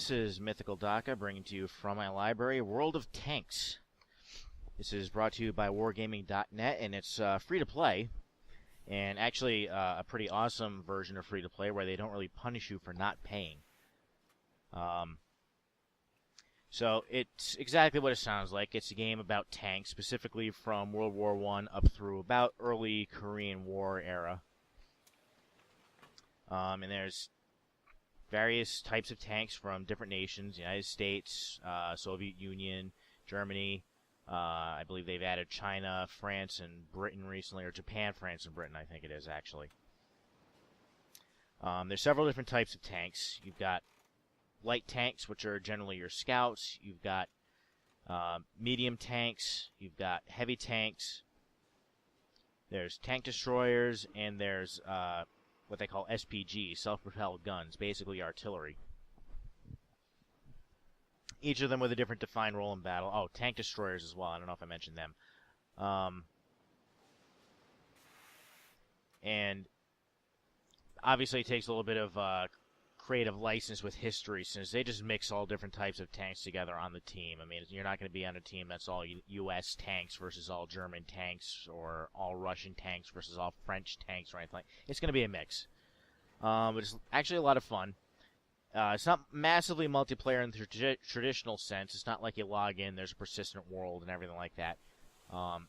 This is Mythical Daka bringing to you from my library, World of Tanks. This is brought to you by Wargaming.net, and it's free to play, and actually a pretty awesome version of free to play where they don't really punish you for not paying. So it's exactly what it sounds like. It's a game about tanks, specifically from World War I up through about early Korean War era. And there's various types of tanks from different nations: United States, Soviet Union, Germany. I believe they've added China, France, and Britain recently, or Japan, France, and Britain, I think it is, actually. There's several different types of tanks. You've got light tanks, which are generally your scouts. You've got medium tanks. You've got heavy tanks. There's tank destroyers, and there's what they call SPGs, self-propelled guns, basically artillery. Each of them with a different defined role in battle. Oh, tank destroyers as well. I don't know if I mentioned them. And obviously it takes a little bit of creative license with history, since they just mix all different types of tanks together on the team. I mean, you're not going to be on a team that's all U.S. tanks versus all German tanks, or all Russian tanks versus all French tanks, or anything like that. It's going to be a mix. But it's actually a lot of fun. It's not massively multiplayer in the traditional sense. It's not like you log in, there's a persistent world and everything like that.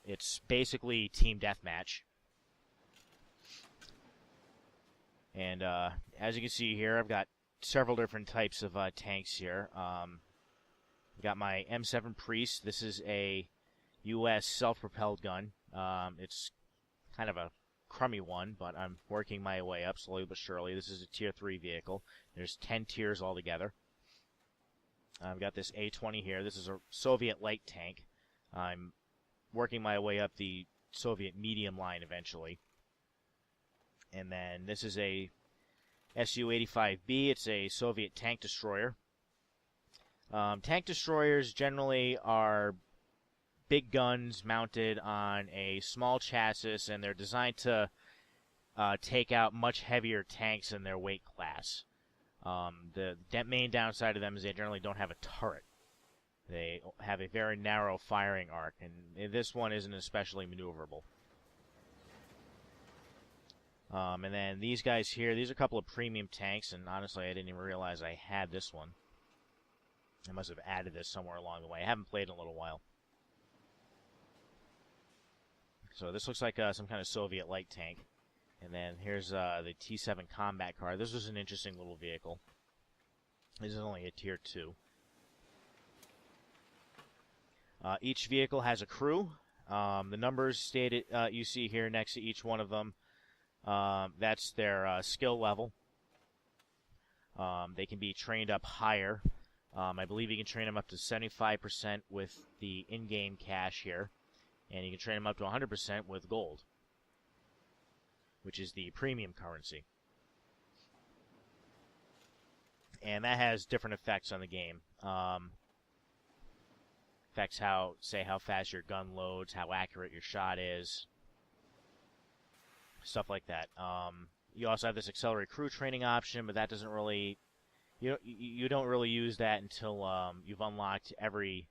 It's basically team deathmatch. And as you can see here, I've got several different types of tanks here. I've got my M7 Priest. This is a U.S. self-propelled gun. It's kind of a crummy one, but I'm working my way up slowly but surely. This is a Tier 3 vehicle. There's 10 tiers altogether. I've got this A-20 here. This is a Soviet light tank. I'm working my way up the Soviet medium line eventually. And then this is a Su-85B. It's a Soviet tank destroyer. Tank destroyers generally are big guns mounted on a small chassis, and they're designed to take out much heavier tanks in their weight class. The main downside of them is they generally don't have a turret. They have a very narrow firing arc, and this one isn't especially maneuverable. And then these guys here, these are a couple of premium tanks, and honestly, I didn't even realize I had this one. I must have added this somewhere along the way. I haven't played in a little while. So this looks like some kind of Soviet light tank. And then here's the T-7 combat car. This was an interesting little vehicle. This is only a Tier 2. Each vehicle has a crew. The numbers stated you see here next to each one of them, that's their skill level. They can be trained up higher. I believe you can train them up to 75% with the in-game cash here. And you can train them up to 100% with gold, which is the premium currency. And that has different effects on the game. Affects how fast your gun loads, how accurate your shot is, stuff like that. You also have this accelerated crew training option, but that doesn't really, you don't really use that until you've unlocked every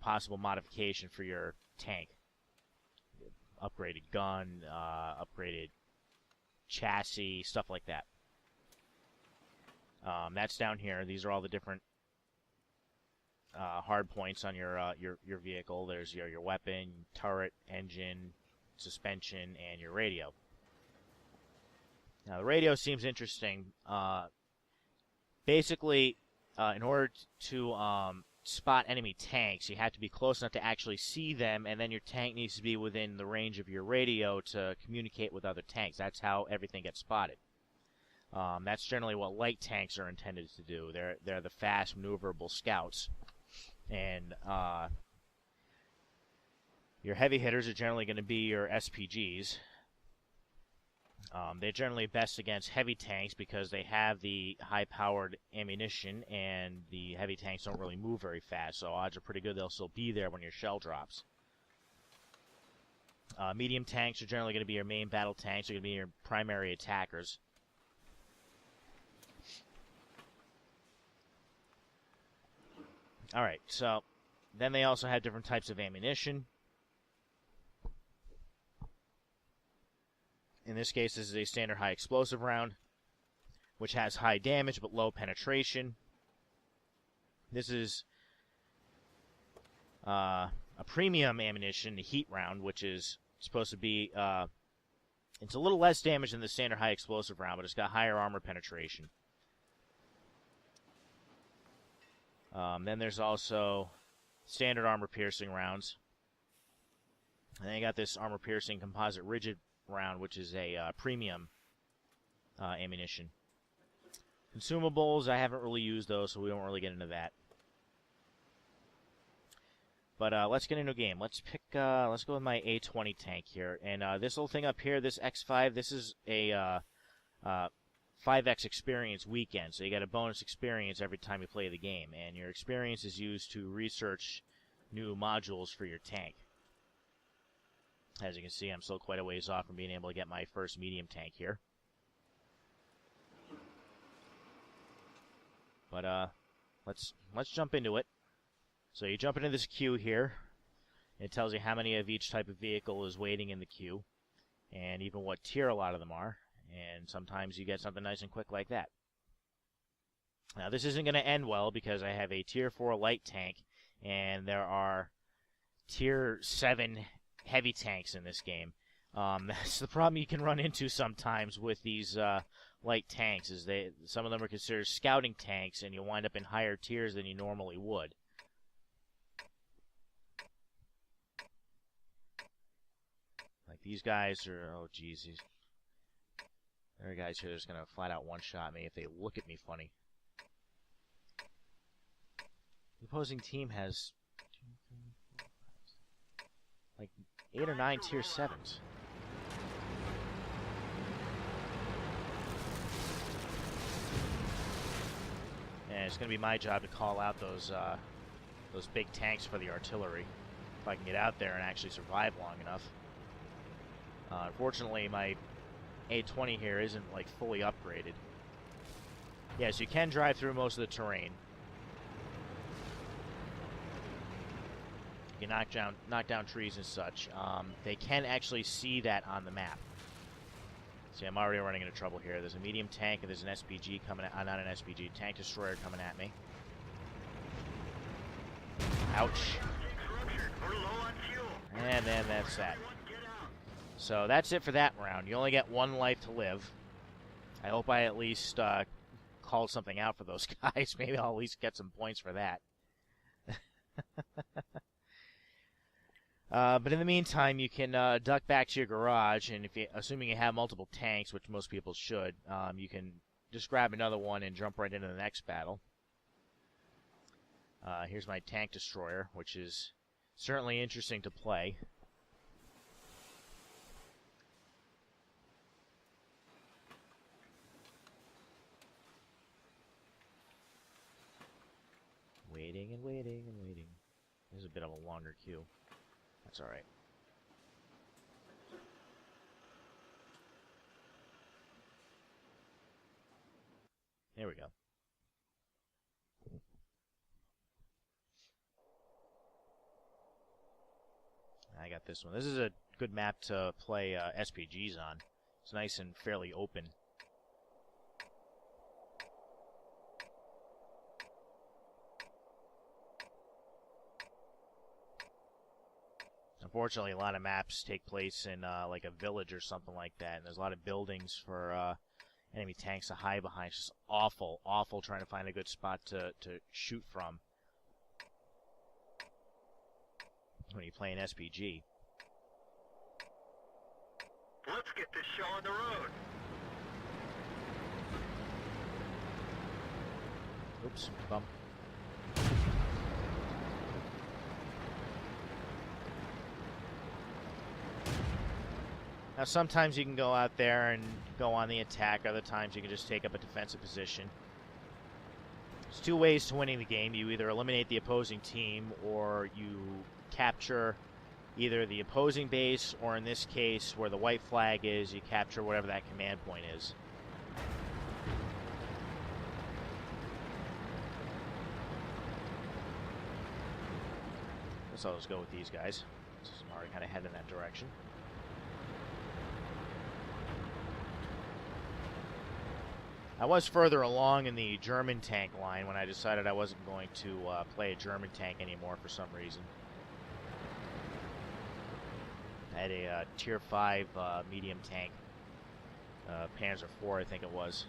possible modification for your tank. Upgraded gun, upgraded chassis, stuff like that. That's down here. These are all the different hard points on your vehicle. There's your weapon, turret, engine, suspension, and your radio. Now the radio seems interesting. Basically, in order to spot enemy tanks, you have to be close enough to actually see them, and then your tank needs to be within the range of your radio to communicate with other tanks. That's how everything gets spotted. That's generally what light tanks are intended to do. They're the fast, maneuverable scouts. And your heavy hitters are generally going to be your SPGs. They're generally best against heavy tanks because they have the high-powered ammunition, and the heavy tanks don't really move very fast, so odds are pretty good they'll still be there when your shell drops. Medium tanks are generally going to be your main battle tanks. They're going to be your primary attackers. Alright, so then they also have different types of ammunition. In this case, this is a standard high explosive round, which has high damage but low penetration. This is a premium ammunition, the heat round, which is supposed to be, it's a little less damage than the standard high explosive round, but it's got higher armor penetration. Then there's also standard armor piercing rounds. And then you got this armor piercing composite rigid round, which is a premium ammunition. Consumables, I haven't really used those, so we don't really get into that. But let's get into a game. Let's go with my A20 tank here. And this little thing up here, this X5, this is a 5X experience weekend. So you get a bonus experience every time you play the game. And your experience is used to research new modules for your tank. As you can see, I'm still quite a ways off from being able to get my first medium tank here. But let's jump into it. So you jump into this queue here. It tells you how many of each type of vehicle is waiting in the queue, and even what tier a lot of them are. And sometimes you get something nice and quick like that. Now this isn't going to end well because I have a tier 4 light tank, and there are tier 7 heavy tanks in this game. That's the problem you can run into sometimes with these light tanks, is some of them are considered scouting tanks, and you'll wind up in higher tiers than you normally would. Like these guys are, oh geez, there are guys here that's going to flat out one-shot me if they look at me funny. The opposing team has like 8 or 9 tier 7s. And it's going to be my job to call out those big tanks for the artillery, if I can get out there and actually survive long enough. Unfortunately, my A20 here isn't like fully upgraded. Yes, you can drive through most of the terrain. You can knock down trees and such. They can actually see that on the map. See, I'm already running into trouble here. There's a medium tank and there's an SPG coming at, not an SPG, tank destroyer coming at me. Ouch. And then that's that. So that's it for that round. You only get 1 life to live. I hope I at least called something out for those guys. Maybe I'll at least get some points for that. But in the meantime, you can duck back to your garage, and assuming you have multiple tanks, which most people should, you can just grab another one and jump right into the next battle. Here's my tank destroyer, which is certainly interesting to play. Waiting and waiting and waiting. There's a bit of a longer queue. That's all right. There we go. I got this one. This is a good map to play SPGs on. It's nice and fairly open. Unfortunately, a lot of maps take place in like a village or something like that, and there's a lot of buildings for enemy tanks to hide behind. It's just awful, awful trying to find a good spot to shoot from when you play an SPG. Let's get this show on the road. Oops, bump. Now, sometimes you can go out there and go on the attack. Other times you can just take up a defensive position. There's 2 ways to winning the game. You either eliminate the opposing team, or you capture either the opposing base, or in this case, where the white flag is, you capture whatever that command point is. Guess I'll just go with these guys. Since I'm already kind of heading that direction. I was further along in the German tank line when I decided I wasn't going to play a German tank anymore for some reason. I had a Tier 5 medium tank, Panzer IV I think it was.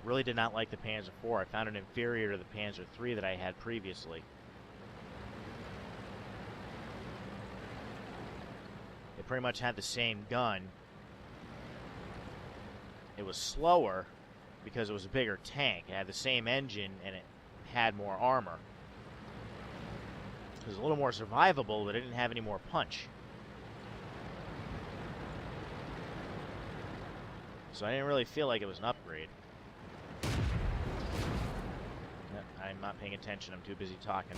Really did not like the Panzer IV. I found it inferior to the Panzer III that I had previously. It pretty much had the same gun. It was slower because it was a bigger tank. It had the same engine and it had more armor. It was a little more survivable, but it didn't have any more punch. So I didn't really feel like it was an upgrade. I'm not paying attention. I'm too busy talking.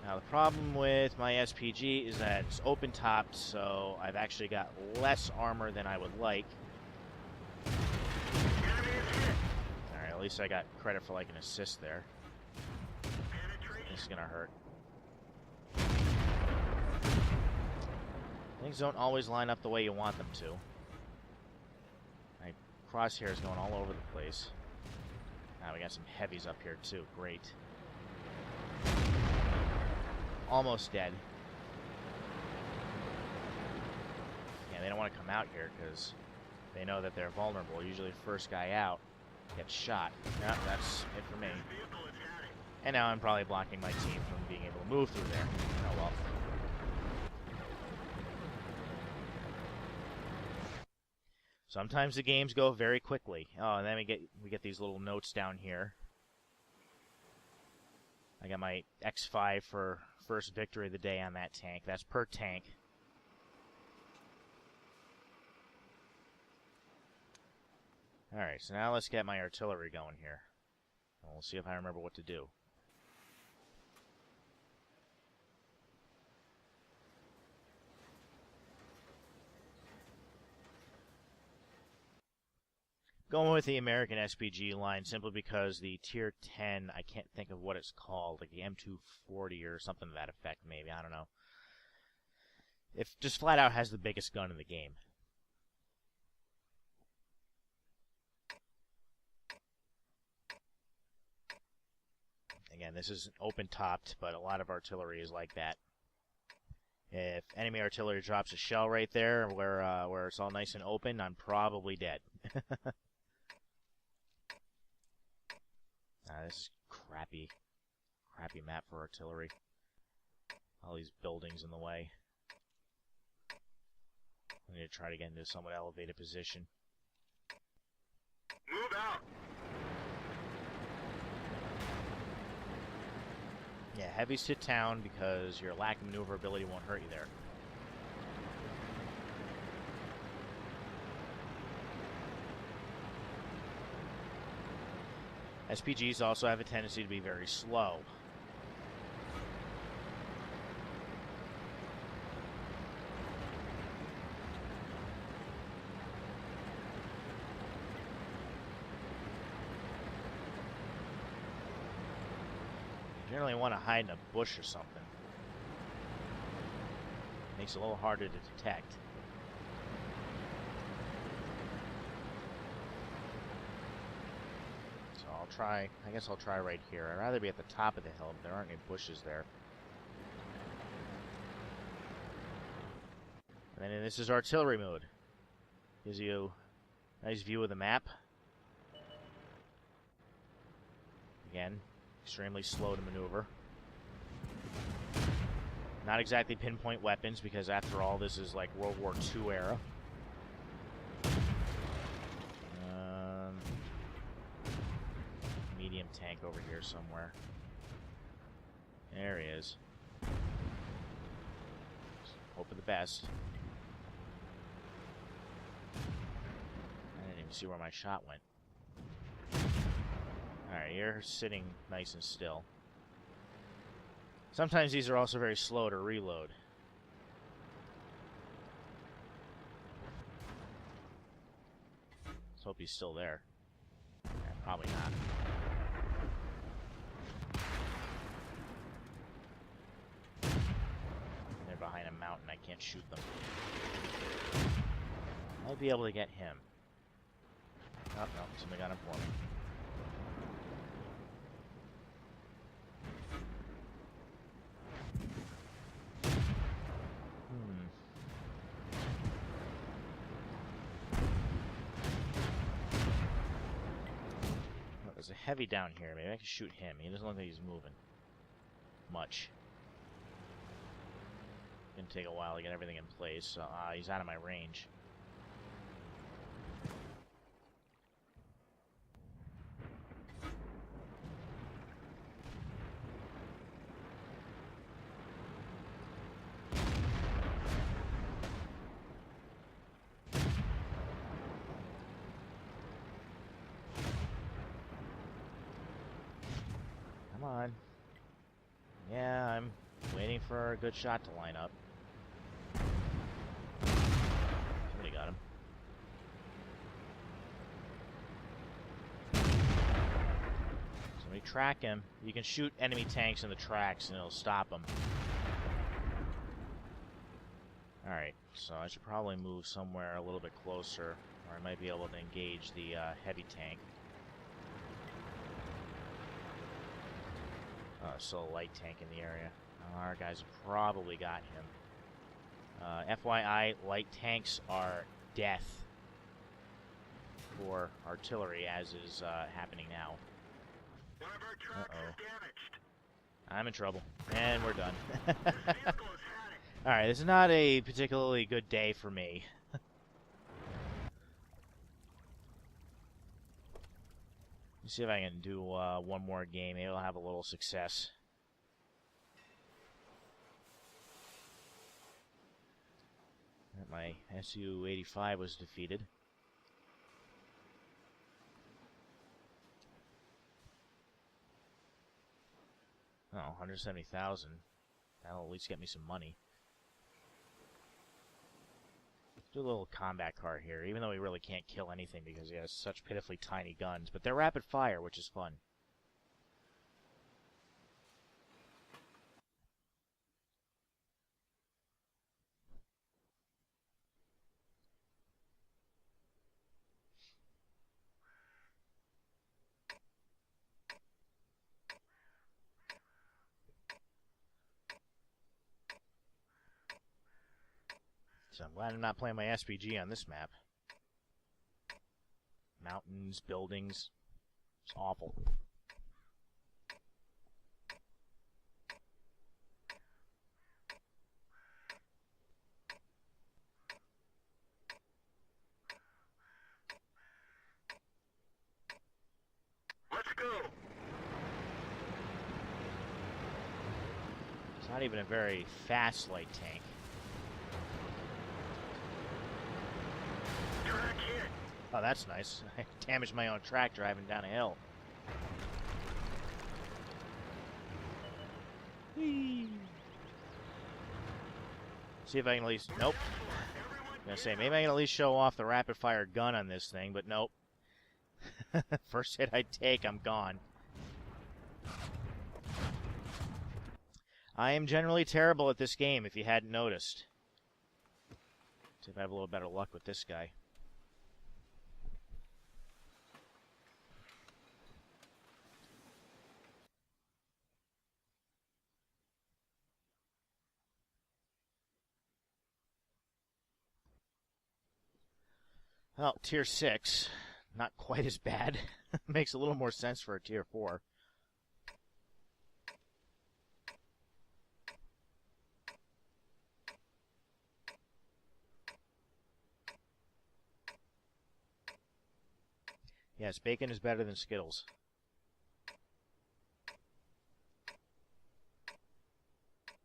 Now the problem with my SPG is that it's open topped, so I've actually got less armor than I would like. Alright, at least I got credit for like an assist there. This is gonna hurt. Things don't always line up the way you want them to. My crosshair is going all over the place. Now we got some heavies up here too. Great. Almost dead. Yeah, they don't want to come out here because they know that they're vulnerable. Usually first guy out gets shot. Yeah, that's it for me. And now I'm probably blocking my team from being able to move through there. Oh well. Sometimes the games go very quickly. Oh, and then we get these little notes down here. I got my X5 for first victory of the day on that tank. That's per tank. Alright, so now let's get my artillery going here. And we'll see if I remember what to do. Going with the American SPG line simply because the Tier 10, I can't think of what it's called, like the M240 or something to that effect, maybe, I don't know. It just flat out has the biggest gun in the game. Again, this is open-topped, but a lot of artillery is like that. If enemy artillery drops a shell right there where it's all nice and open, I'm probably dead. This is crappy map for artillery. All these buildings in the way. I need to try to get into a somewhat elevated position. Move out. Yeah, heavies to town because your lack of maneuverability won't hurt you there. SPGs also have a tendency to be very slow. You generally want to hide in a bush or something. Makes it a little harder to detect. I guess I'll try right here. I'd rather be at the top of the hill, but there aren't any bushes there. And then this is artillery mode. Gives you a nice view of the map. Again, extremely slow to maneuver. Not exactly pinpoint weapons, because after all, this is like World War II era. Medium tank over here somewhere. There he is. Hope for the best. I didn't even see where my shot went. Alright, you're sitting nice and still. Sometimes these are also very slow to reload. Let's hope he's still there. Yeah, probably not. can't shoot them. Might be able to get him. Oh, no, somebody got him for me. Oh, there's a heavy down here. Maybe I can shoot him. He doesn't look like he's moving much. Gonna take a while to get everything in place. So, he's out of my range. Come on. Yeah, I'm waiting for a good shot to line up. Somebody got him. Somebody track him. You can shoot enemy tanks in the tracks and it'll stop them. Alright, so I should probably move somewhere a little bit closer, or I might be able to engage the heavy tank. Still a light tank in the area. Our guys probably got him. FYI, light tanks are death for artillery, as is happening now. One of our trucks is damaged. I'm in trouble. And we're done. This vehicle is heading. Alright, this is not a particularly good day for me. Let's see if I can do one more game. Maybe I'll have a little success. My Su-85 was defeated. Oh, 170,000. That'll at least get me some money. Let's do a little combat car here, even though he really can't kill anything because he has such pitifully tiny guns. But they're rapid fire, which is fun. So I'm glad I'm not playing my SPG on this map. Mountains, buildings. It's awful. Let's go. It's not even a very fast light tank. Track hit. Oh, that's nice. I damaged my own track driving down a hill. Whee! See if I can at least... Nope. I'm gonna say, maybe I can at least show off the rapid-fire gun on this thing, but nope. First hit I take, I'm gone. I am generally terrible at this game, if you hadn't noticed. See if I have a little better luck with this guy. Well, Tier 6, not quite as bad. Makes a little more sense for a Tier 4. Yes, bacon is better than Skittles.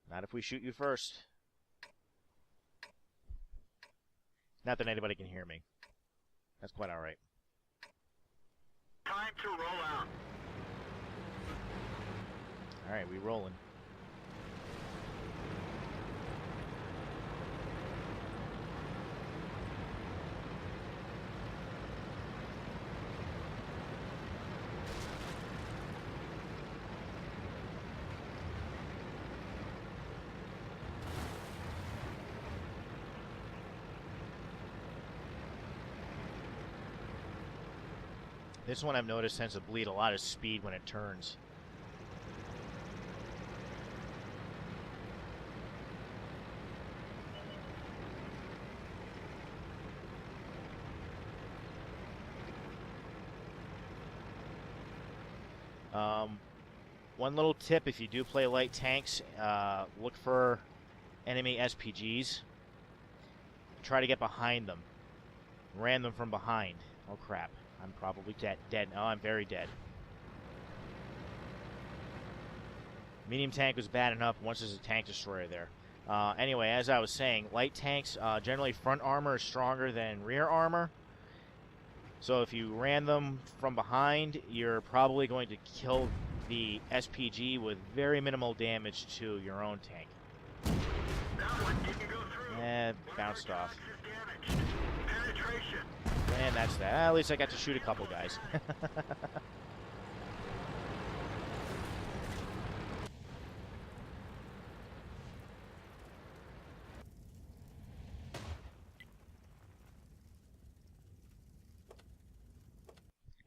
Not if we shoot you first. Not that anybody can hear me. That's quite alright. Time to roll out. Alright, we rolling. This one I've noticed tends to bleed a lot of speed when it turns. One little tip, if you do play light tanks, look for enemy SPGs. Try to get behind them. Ran them from behind. Oh crap, I'm probably dead. Oh, I'm very dead. Medium tank was bad enough once there's a tank destroyer there. Anyway, as I was saying, light tanks, generally front armor is stronger than rear armor. So if you ran them from behind, you're probably going to kill the SPG with very minimal damage to your own tank. Bounced off. And that's that. At least I got to shoot a couple guys.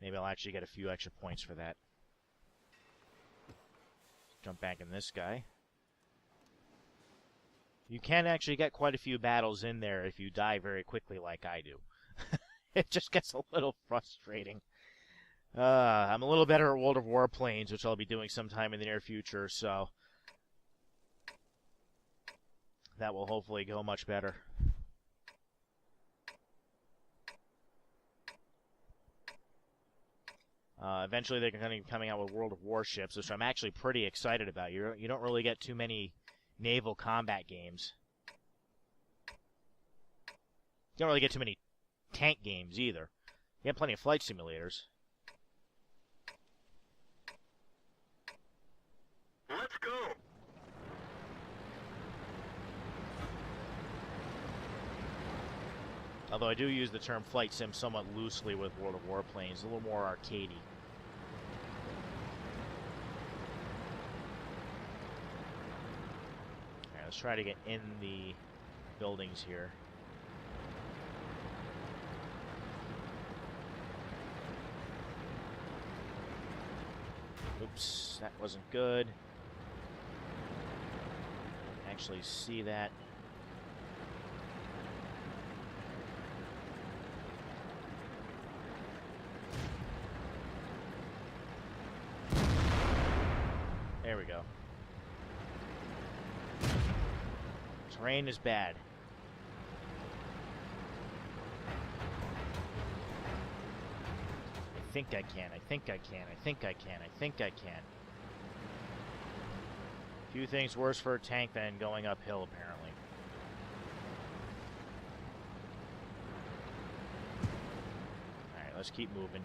Maybe I'll actually get a few extra points for that. Jump back in this guy. You can actually get quite a few battles in there if you die very quickly like I do. It just gets a little frustrating. I'm a little better at World of Warplanes, which I'll be doing sometime in the near future, so that will hopefully go much better. Eventually they're going to be coming out with World of Warships, which I'm actually pretty excited about. You don't really get too many naval combat games. You don't really get too many tank games either. You have plenty of flight simulators. Let's go. Although I do use the term flight sim somewhat loosely with World of Warplanes, a little more arcadey. Alright, let's try to get in the buildings here. Oops, that wasn't good. Actually see that. There we go. Terrain is bad. I think I can. I think I can. I think I can. I think I can. Few things worse for a tank than going uphill, apparently. Alright, let's keep moving.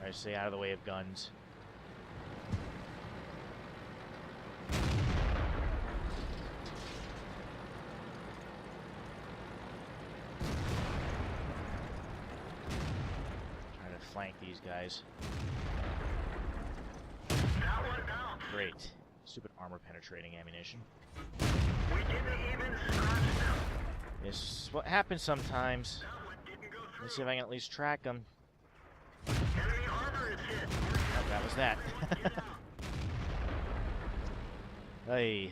Try to stay out of the way of guns. Flank these guys. Great. Stupid armor penetrating ammunition. We didn't even scratch them. This is what happens sometimes. That one didn't go through. Let's see if I can at least track them. Enemy armor is hit. Oh, that was that. Hey.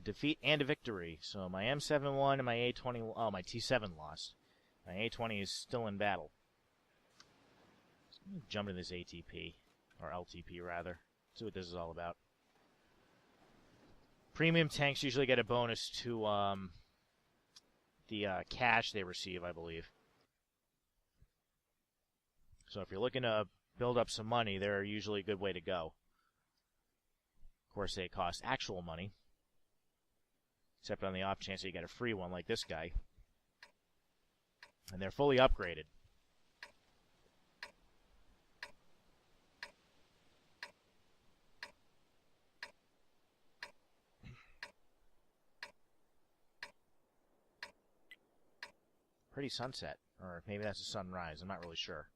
Defeat and a victory. So my M7 won and my A20... Oh, my T7 lost. My A20 is still in battle. Let me jump into this ATP. Or LTP, rather. See what this is all about. Premium tanks usually get a bonus to the cash they receive, I believe. So if you're looking to build up some money, they're usually a good way to go. Of course, they cost actual money. Except on the off chance that you get a free one like this guy. And they're fully upgraded. Pretty sunset. Or maybe that's a sunrise. I'm not really sure.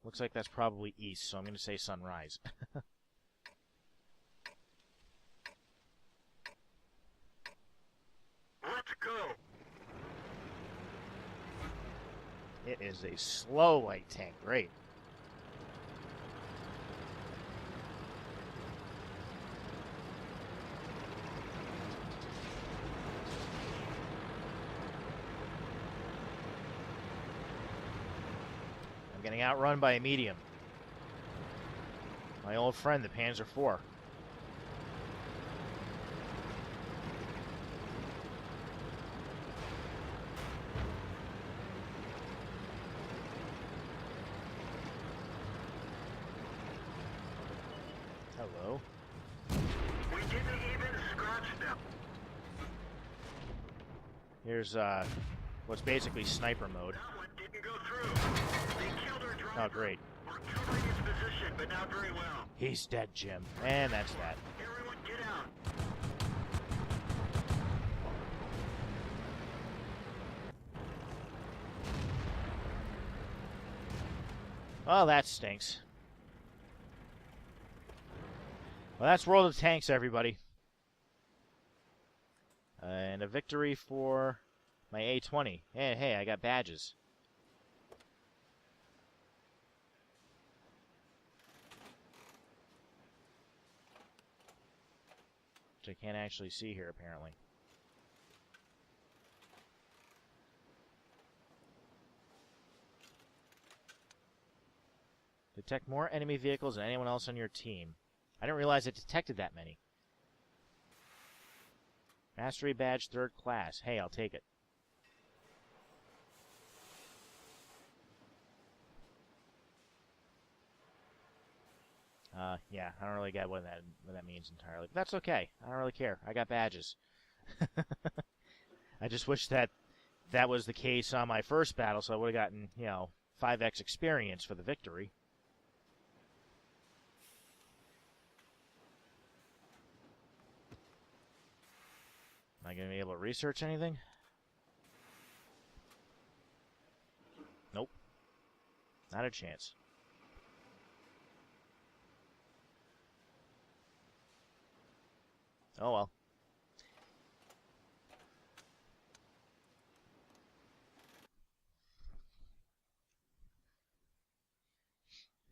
Looks like that's probably east, so I'm going to say sunrise. go. It is a slow light tank. Great. I'm getting outrun by a medium. My old friend, the Panzer IV. Hello. We didn't even scratch them. Here's what's basically sniper mode. That one didn't go through. They killed our driver. Oh, great. We're covering his position, but not very well. He's dead, Jim. And that's that. Everyone get out. Well, that stinks. Well, that's World of Tanks, everybody. And a victory for my A20. Hey, I got badges. Which I can't actually see here, apparently. Detect more enemy vehicles than anyone else on your team. I didn't realize it detected that many. Mastery badge 3rd class. Hey, I'll take it. Yeah, I don't really get what that means entirely. But that's okay. I don't really care. I got badges. I just wish that was the case on my first battle, so I would have gotten, 5x experience for the victory. Am I going to be able to research anything? Nope. Not a chance. Oh well.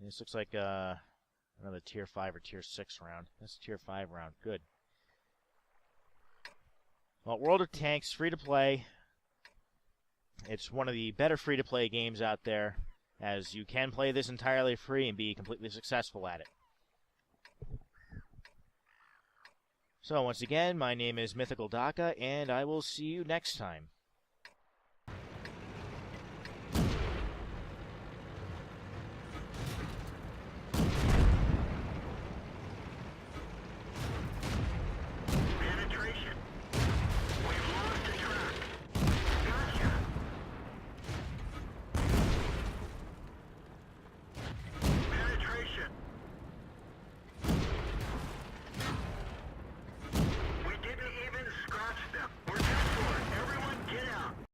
This looks like another tier 5 or tier 6 round. That's a tier 5 round. Good. Well, World of Tanks, free to play. It's one of the better free to play games out there, as you can play this entirely free and be completely successful at it. So once again, my name is Mythical Daka, and I will see you next time.